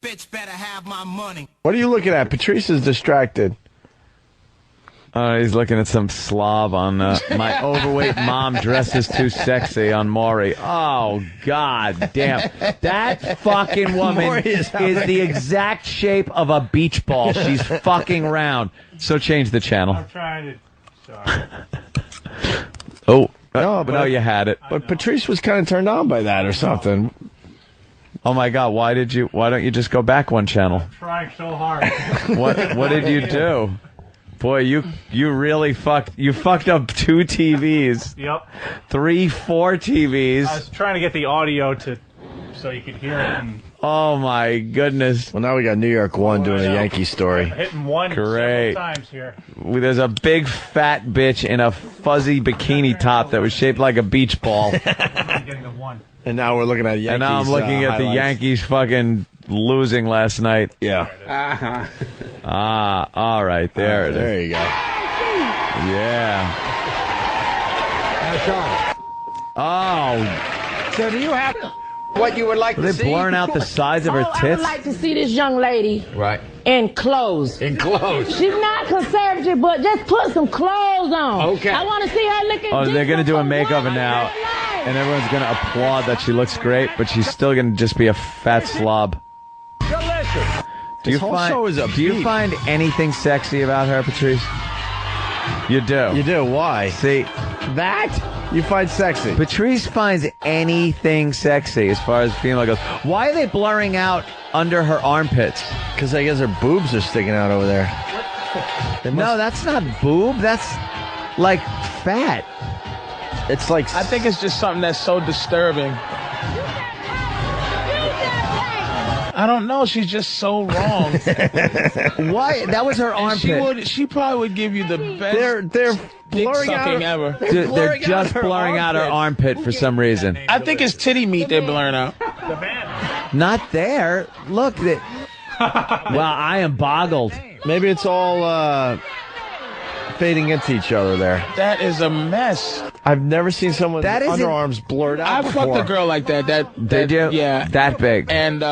Bitch better have my money. What are you looking at? Patrice is distracted. He's looking at some slob on my overweight mom dresses too sexy on Maury. Oh, God damn. That fucking woman is the exact shape of a beach ball. She's fucking round. So change the channel. I'm trying to... Sorry. Oh, no, you had it. But Patrice was kind of turned on by that or something. Oh, my God. Why don't you just go back one channel? I'm trying so hard. What did you do? Boy, you really fucked up 2 TVs. Yep. 3, 4 TVs. I was trying to get the audio so you could hear it. And oh my goodness. Well, now we got New York 1 doing a Yankee story. Hitting one Great. several times here. There's a big fat bitch in a fuzzy bikini top that was shaped like a beach ball. I'm getting the one. And now we're looking at Yankees. And now I'm looking at the highlights. Yankees fucking losing last night. Yeah. All right, there it is. There you go. Yeah. Oh, So do you have what you would like are to they see? blurring out the sides of her I would tits? like to see this young lady Right. in clothes. In clothes. She's not conservative, but just put some clothes on. Okay. I want to see her looking Oh, they're going to do a different from makeover what now, I like. and everyone's going to applaud that she looks great, but she's still going to just be a fat slob. Delicious. Do you This whole show is a beat. find anything sexy about her, Patrice? You do. You do? Why? See, That you find sexy. Patrice finds anything sexy as far as female goes. Why are they blurring out under her armpits? Because I guess her boobs are sticking out over there. No, that's not boob. That's like fat. It's like... I think it's just something that's so disturbing. I don't know. She's just so wrong. Why? That was her armpit. She probably would give you the best They're dick blurring out sucking her, ever. They're just blurring out her armpit for some reason. I think it's titty meat they're blurring out. Not there. Look. Well, I am boggled. Maybe it's all fading into each other there. That is a mess. I've never seen someone's That isn't- underarms blurred out I before. fucked a girl like that. Did you? Yeah. That big. And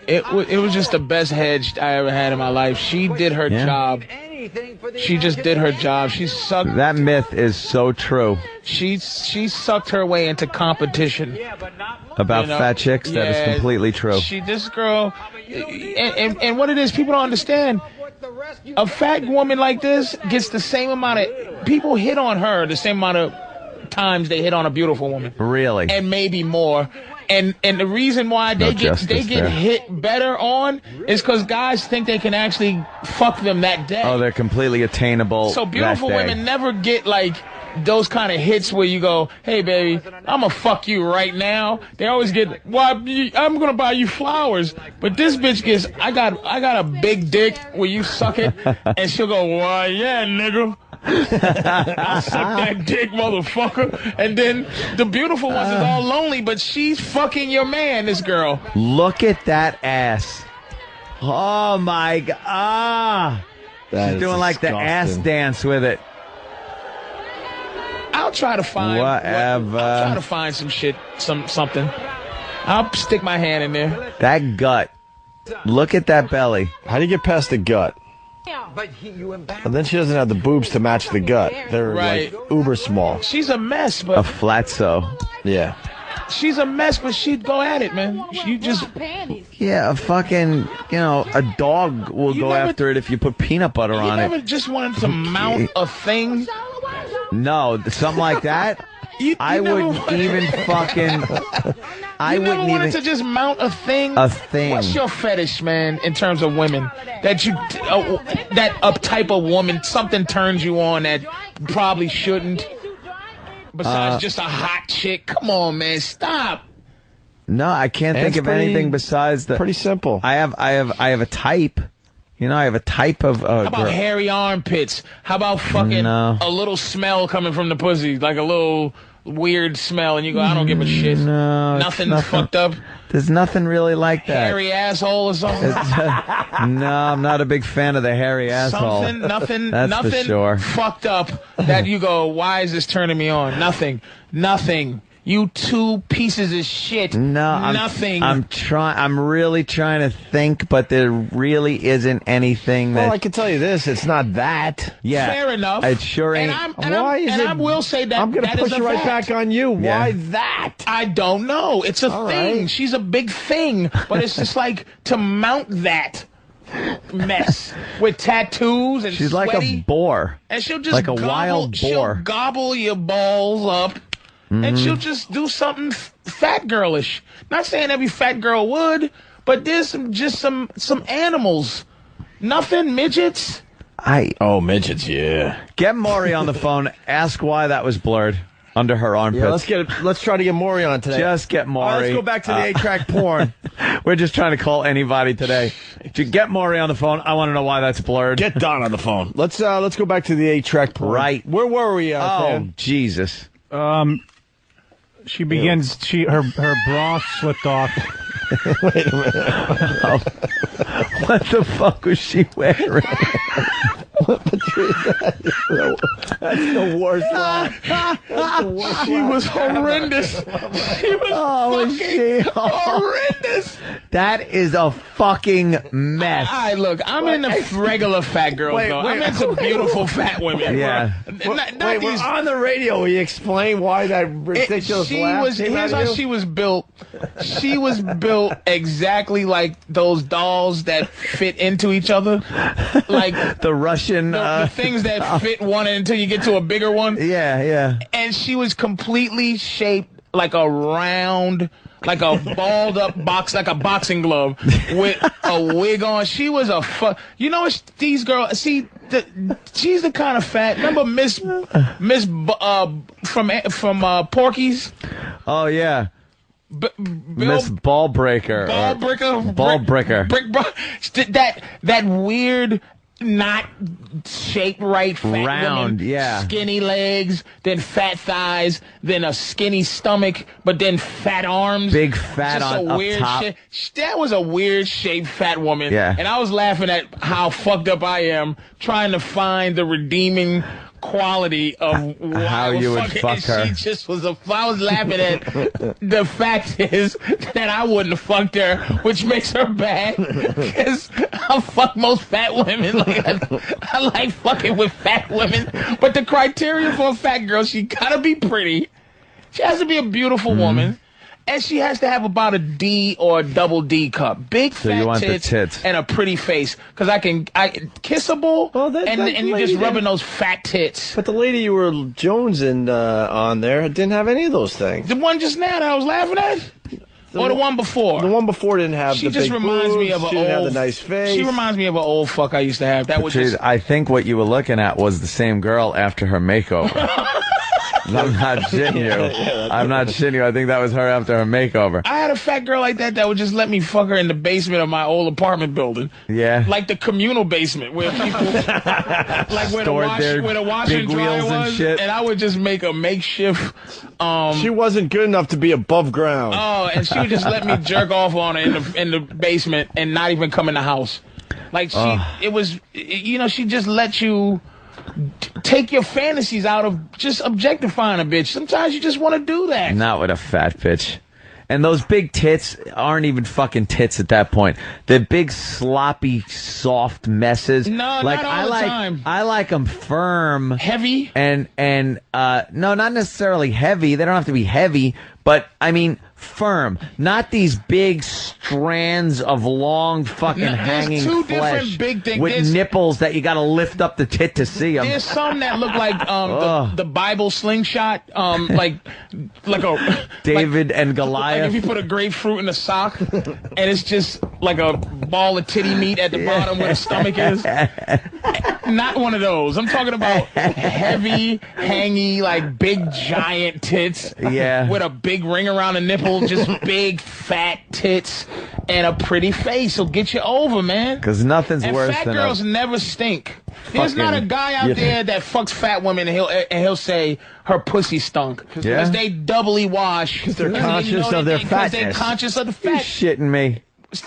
it was just the best hedge I ever had in my life. She did her job. She just did her job. She sucked. That myth is so true She sucked her way into competition. about You know? fat chicks. That is completely true. This girl, and what it is, people don't understand. A fat woman like this gets the same amount of people hit on her the same amount of times they hit on a beautiful woman, Really? and maybe more. And the reason why they get there. hit better on is because guys think they can actually fuck them that day. Oh, they're completely attainable. So beautiful that day. women never get like those kind of hits where you go, hey baby, I'm gonna fuck you right now. They always get, well, I'm gonna buy you flowers. But this bitch gets, I got a big dick where you suck it, and she'll go, why yeah, nigga. I'll suck that dick, motherfucker. And then the beautiful ones is all lonely, but she's fucking your man, this girl. Look at that ass. Oh my god. That She's is doing like the ass disgusting. dance with it. I'll try to find Whatever. I'll try to find some shit, something. I'll stick my hand in there. That gut. Look at that belly. How do you get past the gut? And then she doesn't have the boobs to match the gut. They're Right. like uber small. She's a mess, A but flatso. Yeah. she's a mess, but she'd go at it, man. You just Yeah, a fucking, a dog will You go never- after it if you put peanut butter you on never it. just wanted to mount a thing. No, something like that. I never wouldn't wanted- even fucking. I You never wouldn't wanted even. to just mount a thing. A thing. What's your fetish, man, in terms of women? That a type of woman, something turns you on that probably shouldn't. Besides just a hot chick. Come on, man, stop. No, I can't think It's of pretty- anything besides the. Pretty simple. I have a type. I have a type of. How about girl. hairy armpits? How about fucking No. a little smell coming from the pussy, like a little weird smell, and you go, I don't give a shit. No, it's Nothing nothing. fucked up. There's nothing really like that. Hairy asshole or something. No, I'm not a big fan of the hairy asshole. Nothing That's for sure. fucked up that you go, why is this turning me on? Nothing. You two pieces of shit. No, nothing. I'm really trying to think, but there really isn't anything that. Well, I can tell you this: it's not that. Yeah, fair enough. It sure ain't. I will say that. I'm going to push it right fact. back on you. Yeah. Why that? I don't know. It's a thing. Right. She's a big thing, but it's just like to mount that mess with tattoos and she's sweaty, like a boar, and she'll just like a wild boar. She'll gobble your balls up, and she'll just do something fat girlish. Not saying every fat girl would, but there's some animals. Nothing midgets. Midgets, yeah. Get Maury on the phone. Ask why that was blurred under her armpits. Yeah, let's try to get Maury on today. Just get Maury. All right, let's go back to the 8-track porn. We're just trying to call anybody today. To get Maury on the phone, I want to know why that's blurred. Get Don on the phone. Let's go back to the 8-track porn. Right. Where were we? Oh, Jesus. She begins. Her bra slipped off. Wait a minute. What the fuck was she wearing? That's the worst laugh. She was horrendous. She was fucking horrendous. That is a fucking mess. Look, I'm into regular fat girls, though. I'm into beautiful fat women. Yeah. Wait, we're on the radio. Will you explain why that ridiculous laugh came out Here's of how you? she was built. She was built exactly like those dolls that fit into each other. Like the Russian... the things that fit one until you get to a bigger one. Yeah. And she was completely shaped like a round, like a balled up box, like a boxing glove with a wig on. She was you know, these girls, see, she's the kind of fat. Remember Miss from Porky's? Oh, yeah. Miss Ballbreaker. That weird, not shaped right, fat round, woman, yeah, skinny legs, then fat thighs, then a skinny stomach, but then fat arms, big fat just on a weird up top. That was a weird shaped fat woman. Yeah, and I was laughing at how fucked up I am trying to find the redeeming quality of how you would fuck her. She just was I was laughing at the fact is that I wouldn't have fucked her, which makes her bad because I fuck most fat women. Like I like fucking with fat women, but the criteria for a fat girl, she gotta be pretty, she has to be a beautiful woman, and she has to have about a D or a double D cup. Big fat tits and a pretty face. Because I kissable, and you just rubbing those fat tits. But the lady you were jonesing on there didn't have any of those things. The one just now that I was laughing at? Or the one before? The one before didn't have the big boobs. She just reminds me of an old... She didn't have the nice face. She reminds me of an old fuck I used to have. That was just... I think what you were looking at was the same girl after her makeover. I'm not shitting you. I'm not shitting you. I think that was her after her makeover. I had a fat girl like that would just let me fuck her in the basement of my old apartment building. Yeah. Like the communal basement where people... like where the washer and dryer was. Shit. And I would just make a makeshift... she wasn't good enough to be above ground. Oh, and she would just let me jerk off on her in the basement and not even come in the house. Like it was... You know, she just let you... take your fantasies out of just objectifying a bitch. Sometimes you just want to do that. Not with a fat bitch. And those big tits aren't even fucking tits at that point. They're big, sloppy, soft messes. No, not all the time. I like them firm. Heavy? And no, not necessarily heavy. They don't have to be heavy. But, I mean, firm. Not these big strands of long fucking hanging two flesh different big things. with nipples that you got to lift up the tit to see them. There's some that look like the Bible slingshot, like a David and Goliath. Like if you put a grapefruit in a sock, and it's just like a ball of titty meat at the bottom where the stomach is. Not one of those. I'm talking about heavy, hangy, like big giant tits. Yeah. With a big ring around the nipple, just big fat tits and a pretty face. So get you over, man. Because nothing's worse fat than girls never stink. There's not a guy out there that fucks fat women and he'll say her pussy stunk because they doubly wash. Because they're conscious of their fatness. They're conscious of the fat. You're shitting me.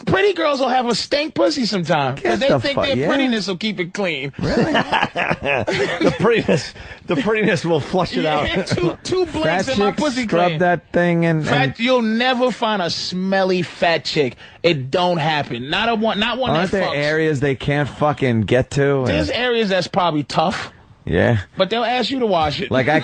Pretty girls will have a stink pussy sometimes because they think their prettiness will keep it clean. Really? the prettiness will flush it out. Two blinks and my pussy scrub clean. that thing and You'll never find a smelly fat chick. It don't happen. Not one. Aren't there areas they can't fucking get to? There's areas that's probably tough. Yeah. But they'll ask you to wash it. Like I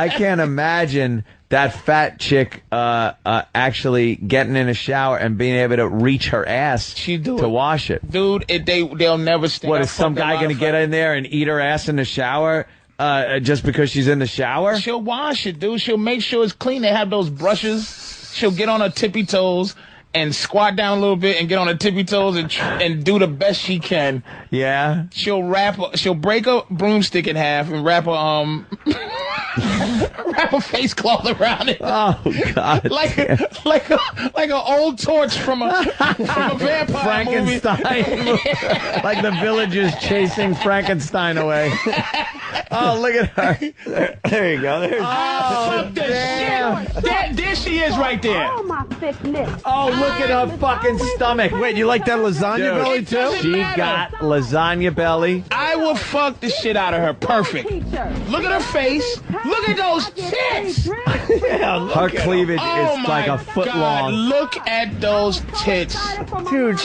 can't imagine that fat chick actually getting in a shower and being able to reach her ass to wash it. Dude, they'll never stand. What, is some guy going to get in there and eat her ass in the shower just because she's in the shower? She'll wash it, dude. She'll make sure it's clean. They have those brushes. She'll get on her tippy toes and squat down a little bit and get on her tippy toes and do the best she can. Yeah. She'll break a broomstick in half and wrap a wrap a face cloth around it. Oh God! like an old torch from a vampire Frankenstein movie. Like the villagers chasing Frankenstein away. Oh, look at her! There you go. Oh, damn! There she is, right there. Oh, my thick lips. Oh, look at her fucking stomach. Wait, you like that lasagna belly It too? doesn't She matter. got lasagna belly. I will fuck the shit out of her. Perfect. Look at her face. Look at those tits. Her cleavage Oh is my like a foot God. long. Look at those tits. Dude,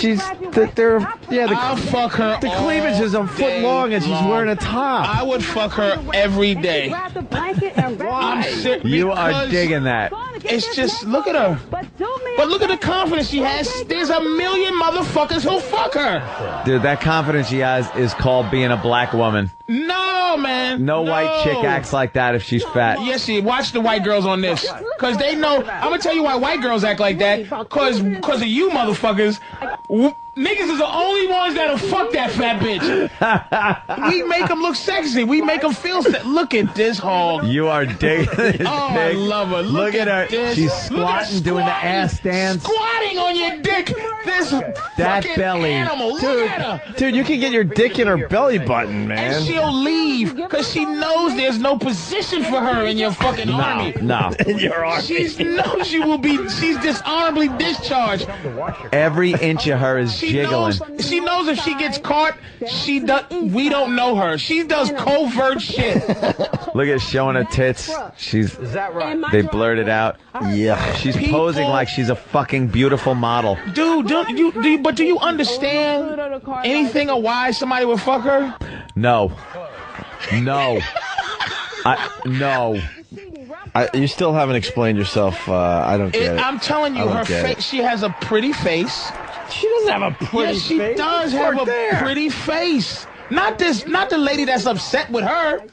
I'll fuck her. the cleavage is a foot long and she's wearing a top. I would fuck her every day. You are Because digging that. It's just, look at her. But look at the confidence she has. There's a million motherfuckers who'll fuck her. Dude, that confidence she has is called being a black woman. No, man. No white chick acts like that if she's fat. Yes, see, watch the white girls on this. Because they know, I'm going to tell you why white girls act like that. Because of you motherfuckers. Niggas is the only ones that'll fuck that fat bitch. We make them look sexy. We make them feel Look at this hog. You are digging this Oh, I pig. love her. Look at her. This. She's Look at her squatting, doing the ass dance. Squatting on your dick. This That fucking belly. animal. Look at her. Dude, you can get your dick in her belly button, man. And she'll leave because she knows there's no position for her in your fucking army. No. Your arm. She knows she's dishonorably discharged. Every inch of her is jiggling. She knows if she gets caught, we don't know her. She does covert shit. Look at showing her tits. Is that right? They blurred it out. Yeah. She's posing like she's a fucking beautiful model. Dude, do you understand anything of why somebody would fuck her? No. No. No. You still haven't explained yourself. I don't get it. I'm telling you, her face. She has a pretty face. She doesn't have a pretty Yes, she face. does have a pretty face. Not the lady that's upset with her.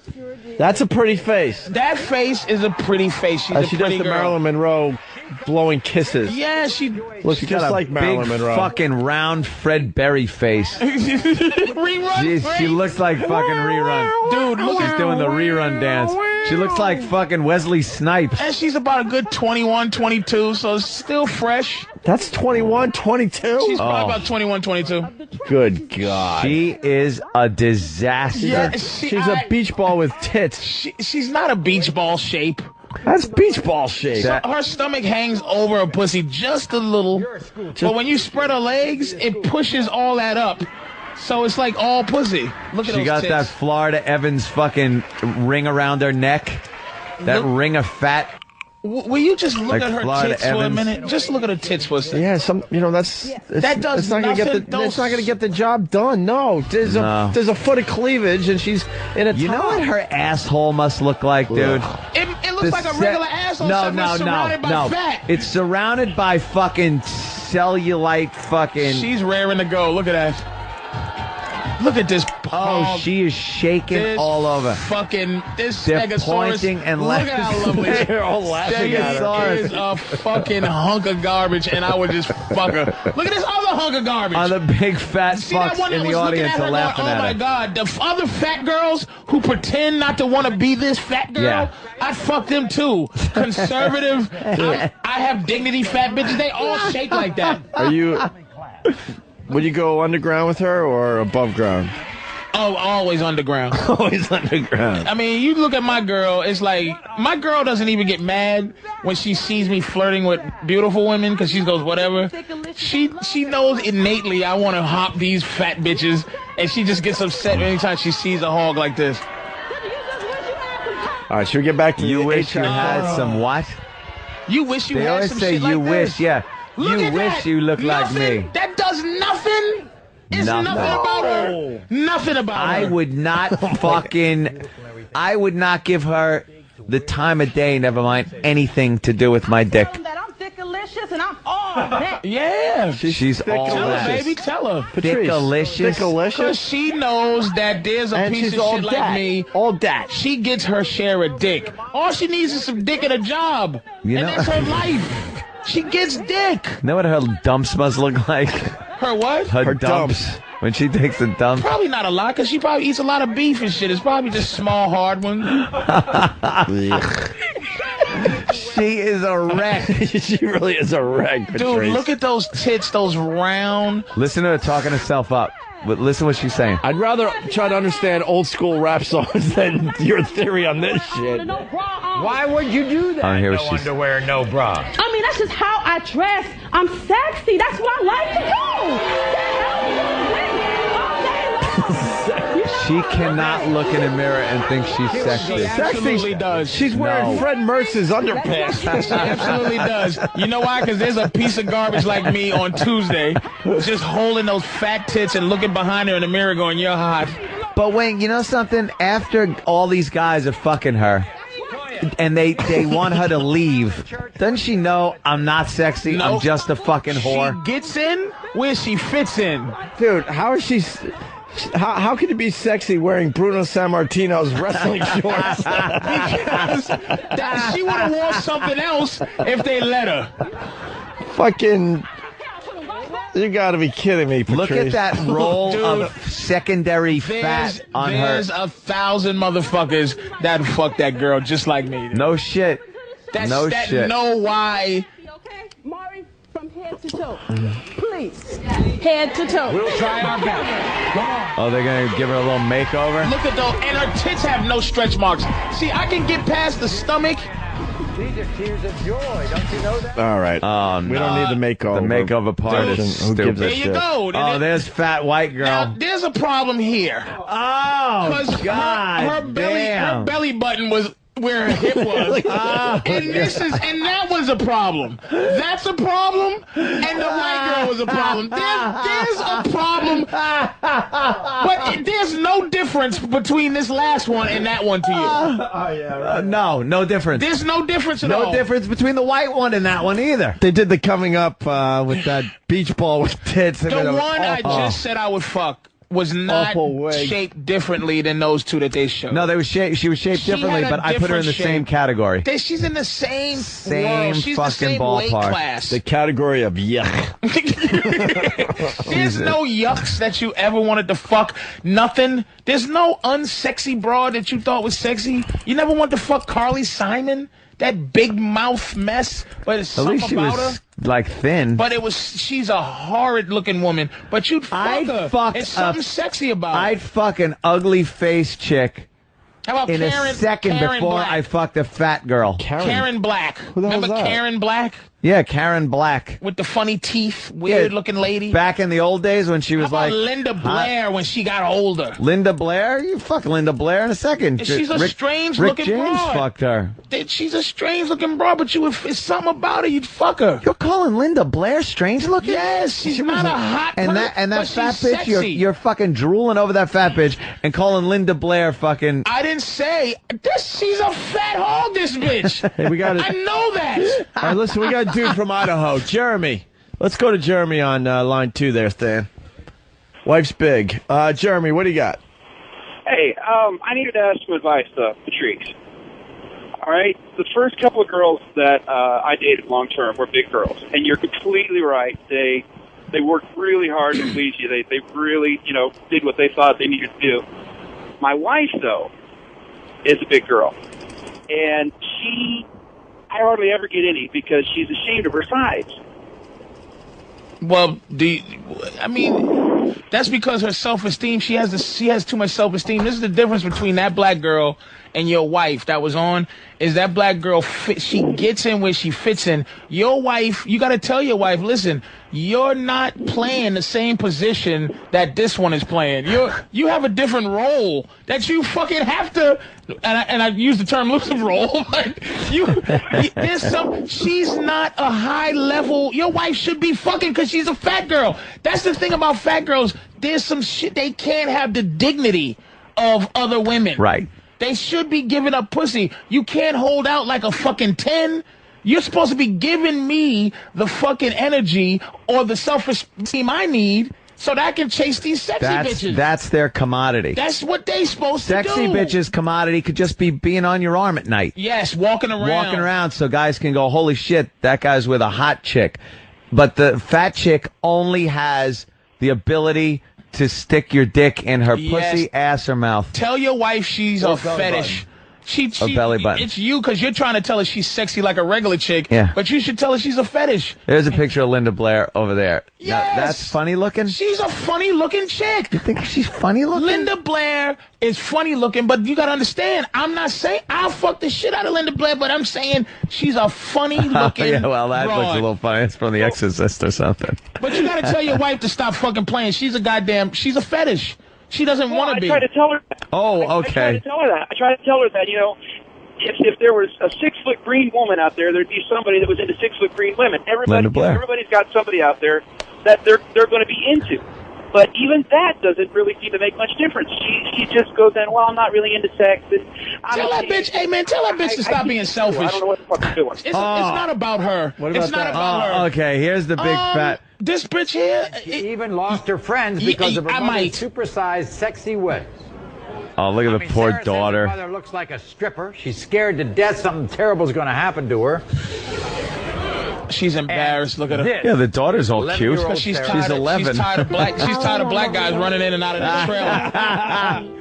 That's a pretty face. That face is a pretty face. She's a She pretty does the girl. Marilyn Monroe blowing kisses. Yeah, she Looks She just got a like Marilyn big Monroe. fucking round Fred Berry face. rerun. She looks like fucking rerun. Dude, look She's doing the rerun dance. She looks like fucking Wesley Snipes. And she's about a good 21, 22, so still fresh. That's 21, 22? She's probably about 21, 22. Good God. She is a disaster. Yeah, She's a beach ball with tits. She's not a beach ball shape. That's beach ball shape. Her stomach hangs over her pussy just a little. But when you spread her legs, it pushes all that up. So it's like all pussy. Look at She those got tits. that Florida Evans fucking ring around her neck. That ring of fat. Will you just look Like at her Florida tits for a Evans. minute? Just look at her tits for a second. Yeah, that does it's not gonna nothing. get it's not gonna get the job done. No, there's a foot of cleavage and she's in a top. You know what her asshole must look like, dude? It looks like a regular asshole surrounded by fat. It's surrounded by fucking cellulite fucking... She's raring to go. Look at that. Look at this. Oh, she is shaking all over. This They're Stegosaurus. pointing and look at how lovely. They're all laughing at her. Stegosaurus is a fucking hunk of garbage, and I would just fuck her. Look at this other hunk of garbage. On the big fat See that fucks one that in the was looking audience at her are laughing going, at oh my her. God, the other fat girls who pretend not to want to be this fat girl, Yeah. I'd fuck them too. Conservative, I have dignity fat bitches, they all shake like that. Would you go underground with her or above ground? Oh, always underground. Always underground. I mean, you look at my girl, it's like, my girl doesn't even get mad when she sees me flirting with beautiful women, because she goes, whatever. She knows innately I want to hop these fat bitches, and she just gets upset anytime she sees a hog like this. All right, should we get back to You wish you had some what? You wish you They had always some say shit like you wish, this. yeah. Look You at wish that. you look like Nothing. me. That does nothing. It's Nothing. nothing about her. Nothing about her. I would not I would not give her the time of day, never mind anything to do with my dick. I'm thick-alicious and I'm all that. Yeah. She's all Tell her, that. baby. Tell her. Patrice, Dickalicious. Because she knows that there's a And piece she's of all shit dat. like me. All dat. She gets her share of dick. All she needs is some dick and a job. You and know- that's her life. She gets dick. You know what her dumps must look like? Her what? Her dumps. When she takes a dump. Probably not a lot, because she probably eats a lot of beef and shit. It's probably just small, hard ones. She is a wreck. She really is a wreck, Patrice. Dude, look at those tits, those round. Listen to her talking herself up. But listen what she's saying. I'd rather try to understand old school rap songs than your theory on this shit. No bra on. Why would you do that? I hear No what she's- underwear, no bra. I mean, that's just how I dress. I'm sexy. That's what I like to do. She cannot look in a mirror and think she's She sexy. absolutely does. She's wearing No. Fred Merce's underpants. She absolutely does. You know why? Because there's a piece of garbage like me on Tuesday just holding those fat tits and looking behind her in the mirror going, you're hot. But Wayne, you know something? After all these guys are fucking her, and they want her to leave, doesn't she know I'm not sexy? No. I'm just a fucking whore. She gets in where she fits in. Dude, how is she... How can you be sexy wearing Bruno Sammartino's wrestling shorts? Because she would have worn something else if they let her. Fucking... You gotta be kidding me, Patrice. Look at that roll Dude, of secondary fat on her. There's 1,000 motherfuckers that fuck that girl just like me. No shit. That shit. know why. Okay, Maury, from head to toe. Please. Head to toe. We'll try our best. Come on. Oh, they're gonna give her a little makeover? Look at those, and her tits have no stretch marks. See, I can get past the stomach. These are tears of joy. Don't you know that? All right. Oh, no. We don't need the makeover. The makeover part Dude, is who gives stupid. a There you shit? go. Oh, there's fat white girl. Now, there's a problem here. Oh, Because God her belly button was where her hip was. And that was a problem. That's a problem, and the white girl was a problem. There's a problem, but there's no difference between this last one and that one to you. No difference. There's no difference at all. No difference between the white one and that one either. They did the coming up with that beach ball with tits. The one I just said I would fuck was not Awful wig. shaped differently than those two that they showed. No, they was she was shaped She differently, had a but I put her in the different same shape. category. She's in the same Same world. She's the fucking same weight ballpark. class. The category of yuck. There's no yucks that you ever wanted to fuck. Nothing. There's no unsexy broad that you thought was sexy. You never want to fuck Carly Simon, that big mouth mess. But it's At something least she about was her. like thin. She's a horrid looking woman. But you'd fuck I'd her. fuck It's something sexy about her. I'd fuck an ugly faced chick How about in Karen, a second Karen before Black? I fucked a fat girl. Karen Black. the hell's Remember that? Karen Black Yeah, Karen Black. with the funny teeth, weird looking lady? Back in the old days when she How was about like Linda Blair when she got older? Linda Blair? You fuck Linda Blair in a second. She's a Rick strange-looking James broad. fucked her. She's a strange looking broad, but it's something about her. You'd fuck her. You're calling Linda Blair strange looking? Yes, she's not a hot And person, that but fat she's bitch, sexy. you're fucking drooling over that fat bitch and calling Linda Blair fucking. I didn't say this. She's a fat hog. This bitch. Hey, we got I it. know that. All right, listen, we got a dude from Idaho, Jeremy. Let's go to Jeremy on line 2 there, Stan. Wife's big. Jeremy, what do you got? Hey, I needed to ask some advice, Patrice. All right, the first couple of girls that I dated long term were big girls, and you're completely right. They worked really hard to please you. They really, did what they thought they needed to do. My wife, though, is a big girl, and I hardly ever get any because she's ashamed of her size. Well, That's because her self-esteem. She has too much self-esteem. This is the difference between that black girl and your wife that was on. Is that black girl she gets in where she fits in. Your wife, you got to tell your wife, listen, you're not playing the same position that this one is playing. You have a different role that you fucking have to. And I use the term losing role. But she's not a high level. Your wife should be fucking because she's a fat girl. That's the thing about fat girls. There's some shit they can't have the dignity of other women. Right. They should be giving up pussy. You can't hold out like a fucking 10. You're supposed to be giving me the fucking energy or the self-esteem I need so that I can chase these sexy bitches. That's their commodity. That's what they supposed to do. Sexy bitches' commodity could just be being on your arm at night. Yes, walking around. Walking around so guys can go, holy shit, that guy's with a hot chick. But the fat chick only has the ability to stick your dick in her pussy, ass, or mouth. Tell your wife she's a fetish. She belly button. It's you because you're trying to tell her she's sexy like a regular chick. Yeah. But you should tell her she's a fetish. There's a picture of Linda Blair over there. Yes. Now, that's funny looking? She's a funny looking chick. You think she's funny looking? Linda Blair is funny looking, but you gotta understand, I'm not saying I'll fuck the shit out of Linda Blair, but I'm saying she's a funny looking yeah, well, that broad. looks a little funny. It's from The Exorcist or something. But you gotta tell your wife to stop fucking playing. She's a fetish. She doesn't want to be. I tried to tell her. Oh, okay. I tried to tell her that. If there was a 6-foot green woman out there, there'd be somebody that was into 6-foot green women. Everybody's got somebody out there that they're going to be into. But even that doesn't really seem to make much difference. She just goes in, well, I'm not really into sex. Tell that bitch to stop being selfish. I don't know what the fuck I'm doing. It's not about her. It's not about her. Okay, here's the big fat... This bitch here... She even lost her friends because of her mother's supersized, sexy ways. Oh, look at the poor Sarah daughter. Says her mother looks like a stripper. She's scared to death something terrible is going to happen to her. She's embarrassed. Look at her. Yeah, the daughter's all cute. She's 11. She's tired of black guys running in and out of the trailer.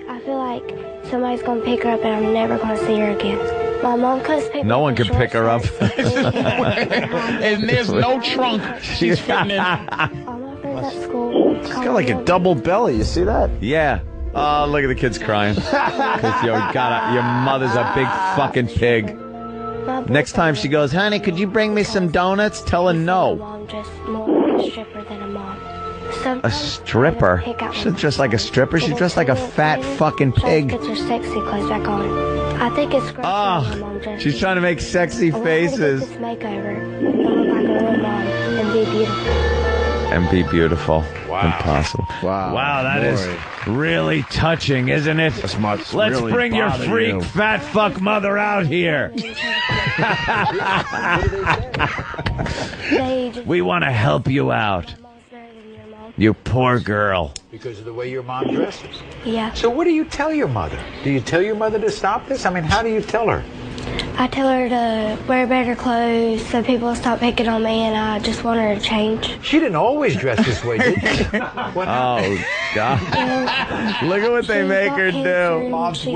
I feel like somebody's going to pick her up and I'm never going to see her again. My mom couldn't pick No one can pick her up. And there's no trunk she's fitting in. All my friends at school. She's got like a double belly. You see that? Yeah. Oh, look at the kids crying. Because your mother's a big fucking pig. Next time she goes, honey, could you bring me some donuts? Tell her no. Mom just more like a stripper than a mom. A stripper? She's dressed like a stripper. She's dressed like a fat fucking pig. Gets her sexy clothes back on. I think it's great. Oh, she's trying to make sexy faces. This makeover. And look like a real mom and be beautiful. And be beautiful. Wow. Impossible. Wow, that is really touching, isn't it? Let's really bring your bother freak you. fat fuck mother out here. We want to help you out. You poor girl. Because of the way your mom dresses. Yeah. So what do you tell your mother? Do you tell your mother to stop this? I mean, how do you tell her? I tell her to wear better clothes so people stop picking on me, and I just want her to change. She didn't always dress this way, did she? Oh, God. Look at what they make her do.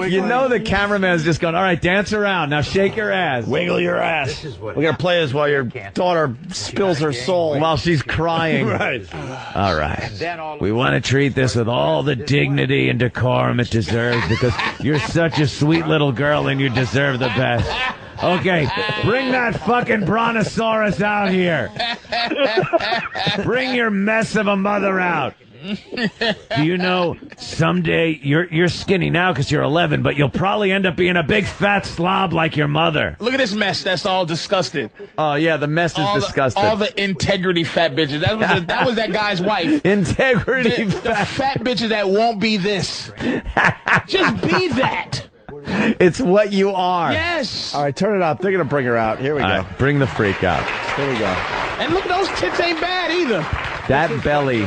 You know the cameraman's just going, all right, dance around. Now shake your ass. Wiggle your ass. We're going to play this while your daughter spills her soul. While she's crying. Right. All right. We want to treat this with all the dignity and decorum it deserves because you're such a sweet little girl and you deserve the best. Okay, bring that fucking brontosaurus out here. Bring your mess of a mother out. Do you know someday you're skinny now because you're 11, but you'll probably end up being a big fat slob like your mother. Look at this mess. That's all disgusted. Oh yeah, the mess is disgusting. All the integrity fat bitches. That was that guy's wife. Integrity the fat bitches that won't be this. Just be that. It's what you are. Yes. All right, turn it up. They're going to bring her out. Here we go. Right, bring the freak out. Here we go. And look, those tits ain't bad either. That belly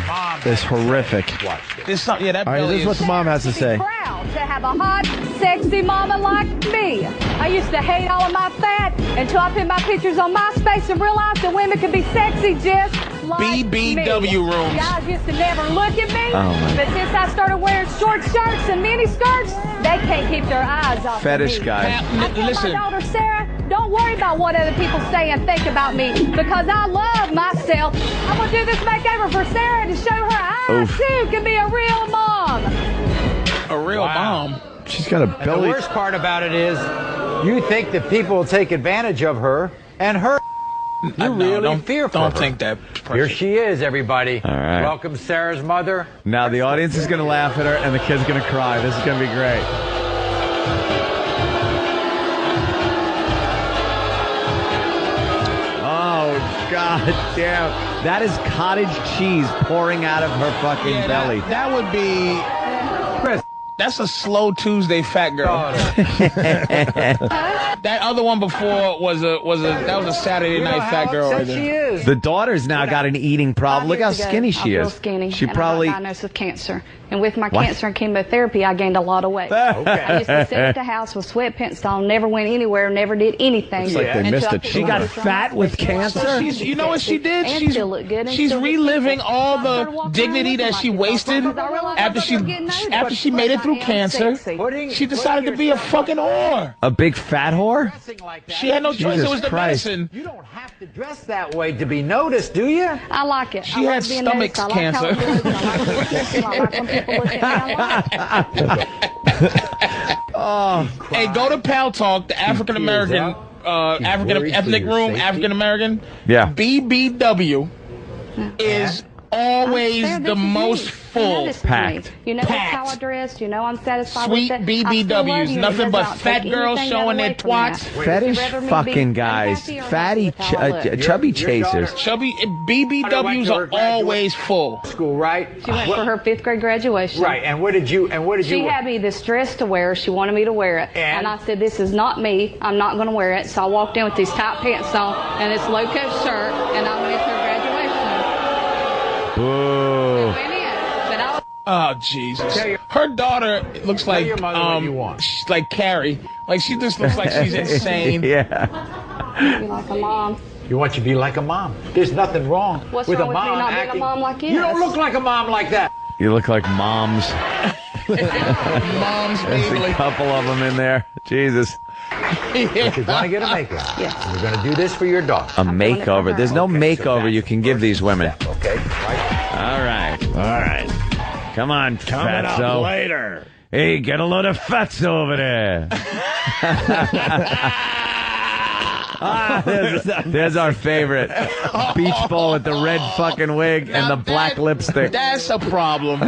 is horrific. That All right, belly this is what the mom has to say. Proud to have a hot, sexy mama like me. I used to hate all of my fat until I put my pictures on MySpace and realized that women can be sexy just like BBW me. rooms. Guys used to never look at me, but since I started wearing short shirts and mini skirts, they can't keep their eyes off Fetish me. guy. I tell Listen. my daughter Sarah, Don't worry about what other people say and think about me because I love myself. I'm going to do this makeover for Sarah to show her I, too, can be a real mom. A real mom. She's got a And the belly. worst part about it is, you think that people will take advantage of her and her. You really fear for her. Don't think that. Here she is, everybody. All right. Welcome, Sarah's mother. Now the audience is going to laugh at her, and the kid's going to cry. This is going to be great. Oh, God damn. That is cottage cheese pouring out of her fucking belly. That would be. Chris. That's a slow Tuesday fat girl. That other one before was a Saturday night fat girl right She there. is. The daughter's now got an eating problem. Look how skinny she I'm is. real skinny, She and probably. I got diagnosed with cancer. And with my What? cancer and chemotherapy, I gained a lot of weight. I used to sit at the house with sweatpants on, never went anywhere, never did anything. Looks like they until missed I a put She got my fat picture on with my cancer? Facebook. You know what she did? And still look good. And She's still get reliving pictures. all So I started the walking dignity around that she looking like wasted myself. I realized after I was getting noticed, after she made it through but I am cancer. sexy. She decided to be a fucking whore. A big fat whore? She had no choice. Jesus It was the Christ. medicine. You don't have to dress that way to be noticed, do you? I like it. She I had like being stomach noticed. I like how it cancer. looks. I like when I like when people look at me. I like it. Hey, go to Pal Talk, the African American, African ethnic room, African American. Yeah. BBW is always Sarah, this the is most me. full. You know this is me. Packed. You know Packed. how I dressed. You know I'm satisfied Sweet with it. I still love BBWs, you, and nothing it but does not fat take girls anything showing their away from that. twats. Would Fetish you rather me be fucking guys. unhappy or Fatty, happy with how I look? chubby Your chasers. daughter- Chubby BBWs are always full. School, right? She went for her 5th grade graduation. Right. And what did you? She had me this dress to wear. She wanted me to wear it. And? I said, this is not me. I'm not going to wear it. So I walked in with these tight pants on and this low-cut shirt, and I went into her graduation. Boo. Went in. But I was Oh Jesus! Her daughter looks like your mother what you want. she's like Carrie. Like she just looks like she's insane. Yeah. like a mom. You want you to be like a mom. There's nothing wrong What's with wrong a with me mom not being a acting. mom like You don't this? look like a mom like that. You look like moms. Mom's There's a baby. couple of them in there. Jesus. But you're going to get a makeover. Yes. You're going to do this for your daughter. A makeover. There's no makeover you can give these women. Okay. Right. All right. All right. Come on, Coming up fatso. later. Hey, get a load of fatso over there. There's our favorite. Beach ball with the red fucking wig and the black lipstick. That's a problem.